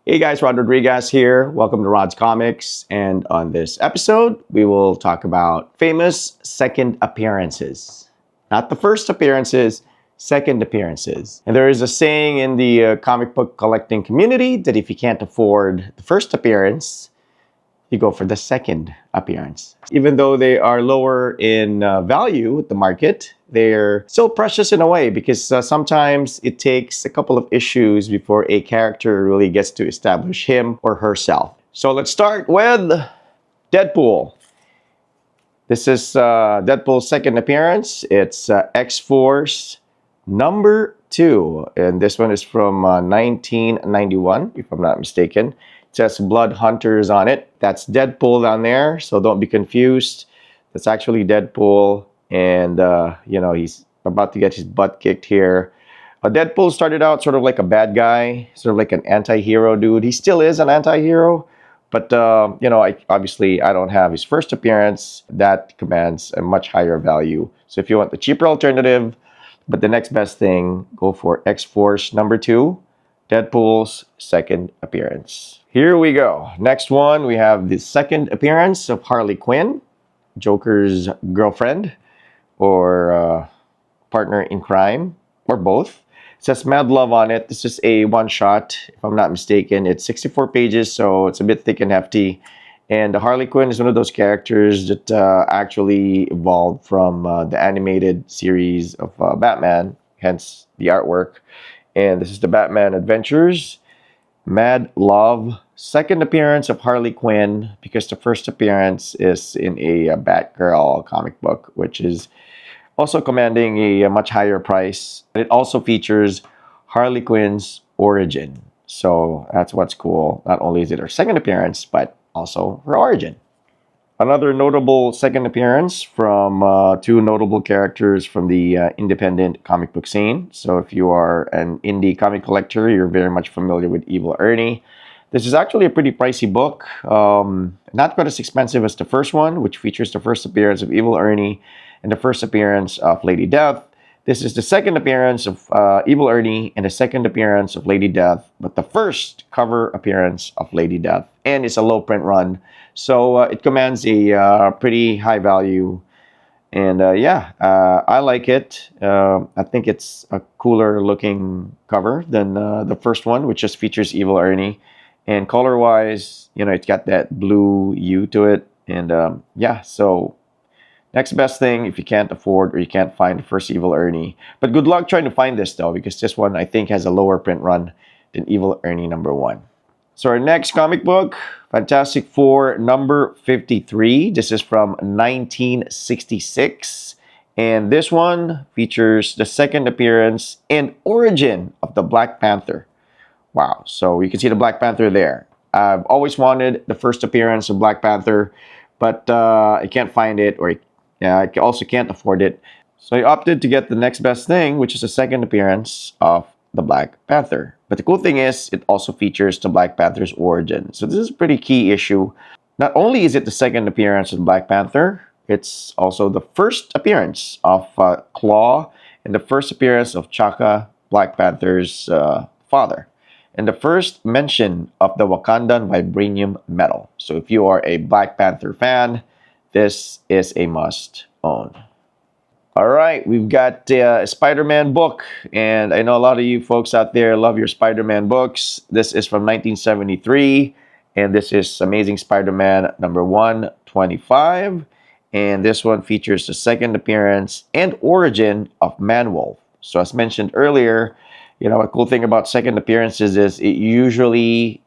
Hey guys, Rod Rodriguez here. Welcome to Rod's Comics. And on this episode, we will talk about famous second appearances. Not the first appearances, second appearances. And there is a saying in the comic book collecting community that if you can't afford the first appearance, you go for the second appearance. Even though they are lower in value at the market, they're still precious in a way because sometimes it takes a couple of issues before a character really gets to establish him or herself. So let's start with Deadpool. This is Deadpool's second appearance. It's X-Force number 2. And this one is from 1991, if I'm not mistaken. It says Blood Hunters on it. That's Deadpool down there, so don't be confused. That's actually Deadpool, and he's about to get his butt kicked here. Deadpool started out sort of like a bad guy, sort of like an anti-hero dude. He still is an anti-hero, but obviously I don't have his first appearance. That commands a much higher value. So if you want the cheaper alternative, but the next best thing, go for X-Force number 2, Deadpool's second appearance. Here we go. Next one, we have the second appearance of Harley Quinn, Joker's girlfriend or partner in crime, or both. It says Mad Love on it. This is a one-shot, if I'm not mistaken. It's 64 pages, so it's a bit thick and hefty. And Harley Quinn is one of those characters that actually evolved from the animated series of Batman, hence the artwork. And this is the Batman Adventures, Mad Love, second appearance of Harley Quinn, because the first appearance is in a Batgirl comic book, which is also commanding a much higher price. It also features Harley Quinn's origin. So that's what's cool. Not only is it her second appearance, but also her origin. Another notable second appearance from two notable characters from the independent comic book scene. So if you are an indie comic collector, you're very much familiar with Evil Ernie. This is actually a pretty pricey book. Not quite as expensive as the first one, which features the first appearance of Evil Ernie and the first appearance of Lady Death. This is the second appearance of Evil Ernie and the second appearance of Lady Death, but the first cover appearance of Lady Death. And it's a low print run. So it commands a pretty high value. And I like it. I think it's a cooler looking cover than the first one, which just features Evil Ernie. And color-wise, it's got that blue hue to it. And so next best thing if you can't afford or you can't find the first Evil Ernie. But good luck trying to find this, though, because this one, I think, has a lower print run than Evil Ernie number 1. So our next comic book, Fantastic Four number 53. This is from 1966. And this one features the second appearance and origin of the Black Panther. Wow, so you can see the Black Panther there. I've always wanted the first appearance of Black Panther, but I can't find it, or I also can't afford it. So I opted to get the next best thing, which is the second appearance of the Black Panther. But the cool thing is, it also features the Black Panther's origin. So this is a pretty key issue. Not only is it the second appearance of the Black Panther, it's also the first appearance of Claw and the first appearance of Chaka, Black Panther's father, and the first mention of the Wakandan vibranium metal. So if you are a Black Panther fan, this is a must own. All right, we've got a Spider-Man book, and I know a lot of you folks out there love your Spider-Man books. This is from 1973, and this is Amazing Spider-Man number 125, and this one features the second appearance and origin of Man-Wolf. So as mentioned earlier, a cool thing about second appearances is it usually,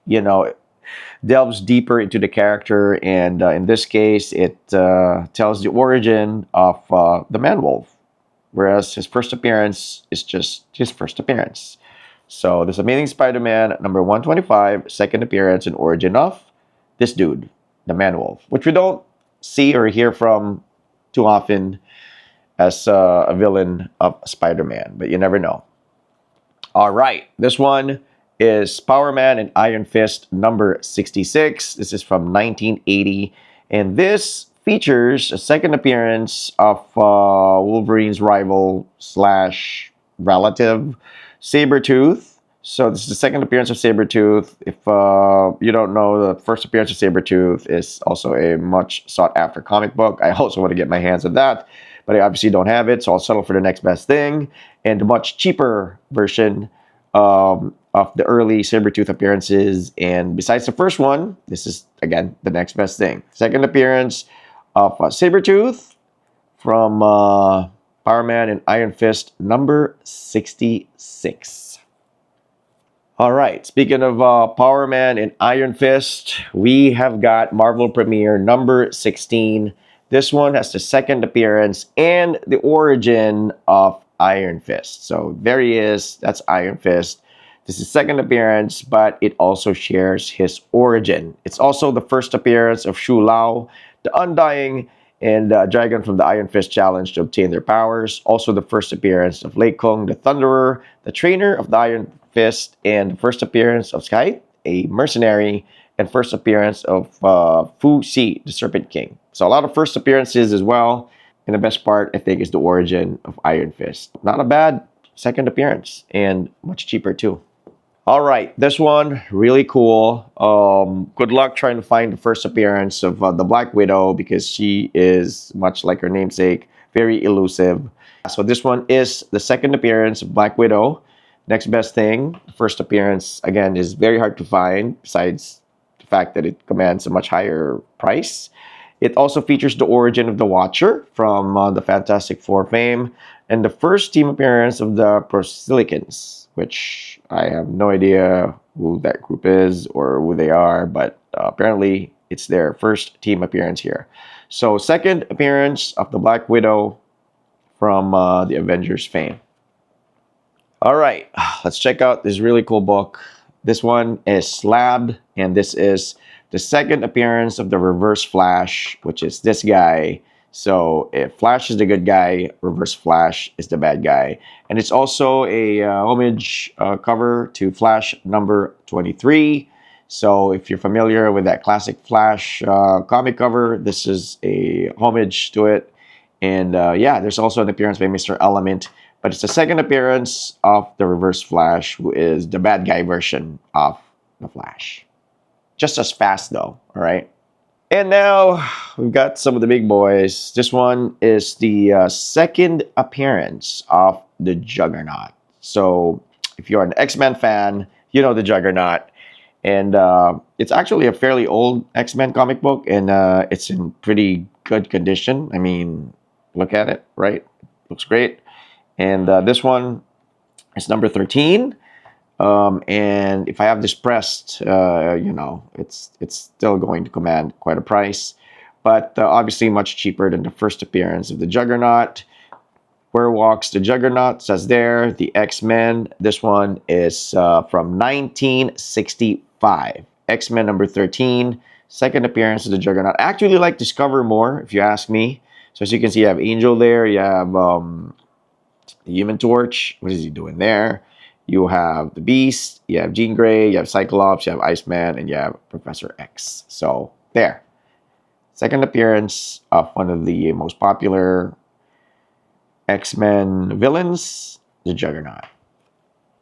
delves deeper into the character, and in this case, it tells the origin of the Man-Wolf, whereas his first appearance is just his first appearance. So this Amazing Spider-Man number 125, second appearance and origin of this dude, the Man-Wolf, which we don't see or hear from too often as a villain of Spider-Man, but you never know. All right, this one is Power Man and Iron Fist number 66. This is from 1980. And this features a second appearance of Wolverine's rival slash relative, Sabretooth. So this is the second appearance of Sabretooth. If you don't know, the first appearance of Sabretooth is also a much sought after comic book. I also want to get my hands on that, but I obviously don't have it, so I'll settle for the next best thing. And a much cheaper version of the early Sabretooth appearances. And besides the first one, this is, again, the next best thing. Second appearance of Sabretooth from Power Man and Iron Fist number 66. All right, speaking of Power Man and Iron Fist, we have got Marvel Premiere number 16. This one has the second appearance and the origin of Iron Fist. So there he is, that's Iron Fist. This is second appearance, but it also shares his origin. It's also the first appearance of Shu Lao, the Undying, and Dragon from the Iron Fist Challenge to obtain their powers. Also the first appearance of Lei Kung, the Thunderer, the trainer of the Iron Fist, and the first appearance of Sky, a mercenary, and first appearance of Fu Xi, the Serpent King. So a lot of first appearances as well. And the best part, I think, is the origin of Iron Fist. Not a bad second appearance, and much cheaper too. All right, this one, really cool. Good luck trying to find the first appearance of the Black Widow because she is, much like her namesake, very elusive. So this one is the second appearance of Black Widow. Next best thing, first appearance, again, is very hard to find, besides the fact that it commands a much higher price. It also features the origin of the Watcher from the Fantastic Four fame, and the first team appearance of the Prosilicans, which I have no idea who that group is or who they are, but apparently it's their first team appearance here. So second appearance of the Black Widow from the Avengers fame. All right, let's check out this really cool book. This one is Slabbed, and this is the second appearance of the Reverse Flash, which is this guy. So if Flash is the good guy, Reverse Flash is the bad guy. And it's also a homage cover to Flash number 23. So if you're familiar with that classic Flash comic cover, this is a homage to it. And yeah, there's also an appearance by Mr. Element. But it's the second appearance of the Reverse Flash, who is the bad guy version of the Flash. Just as fast though, all right? And now we've got some of the big boys. This one is the second appearance of the Juggernaut. So if you're an X-Men fan, you know the Juggernaut. And it's actually a fairly old X-Men comic book, and it's in pretty good condition. I mean, look at it, right? Looks great. And this one is number 13. And if I have this pressed, you know, it's still going to command quite a price. But obviously much cheaper than the first appearance of the Juggernaut. Where Walks the Juggernaut says there. The X-Men. This one is from 1965. X-Men number 13. Second appearance of the Juggernaut. I actually like Discover more, if you ask me. So as you can see, you have Angel there. You have the Human Torch. What is he doing there? You have the Beast. You have Jean Grey. You have Cyclops. You have Iceman. And you have Professor X. So there. Second appearance of one of the most popular X-Men villains, the Juggernaut.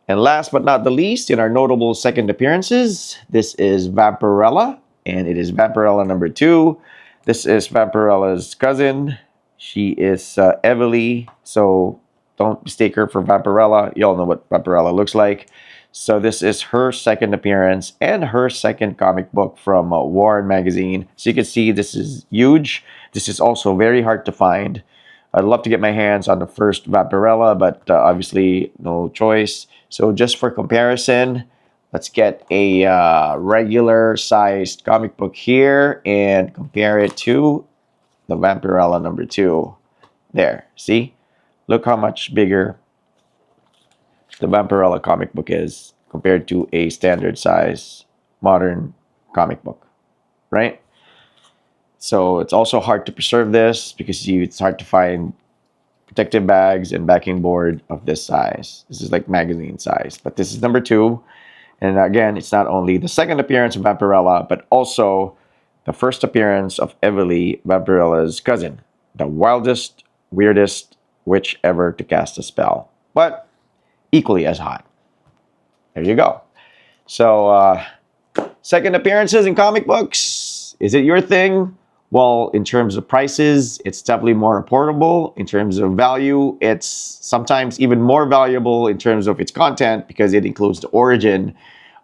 And last but not the least, in our notable second appearances, this is Vampirella. And it is Vampirella number 2. This is Vampirella's cousin. She is Evely. So don't mistake her for Vampirella. You all know what Vampirella looks like. So this is her second appearance and her second comic book from Warren Magazine. So you can see this is huge. This is also very hard to find. I'd love to get my hands on the first Vampirella, but obviously no choice. So just for comparison, let's get a regular sized comic book here and compare it to the Vampirella number 2. There, see? Look how much bigger the Vampirella comic book is compared to a standard size modern comic book, right? So it's also hard to preserve this because it's hard to find protective bags and backing board of this size. This is like magazine size, but this is number 2. And again, it's not only the second appearance of Vampirella, but also the first appearance of Evely, Vampirella's cousin, the wildest, weirdest witch ever to cast a spell, but equally as hot. There you go. So, second appearances in comic books. Is it your thing? Well, in terms of prices, it's definitely more affordable. In terms of value, it's sometimes even more valuable in terms of its content because it includes the origin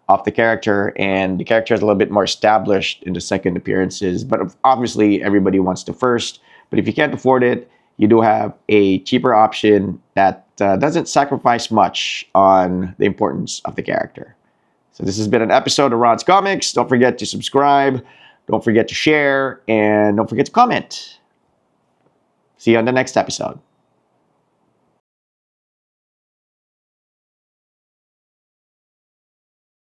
of the character, and the character is a little bit more established in the second appearances. But obviously, everybody wants the first. But if you can't afford it, you do have a cheaper option that doesn't sacrifice much on the importance of the character. So this has been an episode of Rod's Comics. Don't forget to subscribe. Don't forget to share. And don't forget to comment. See you on the next episode.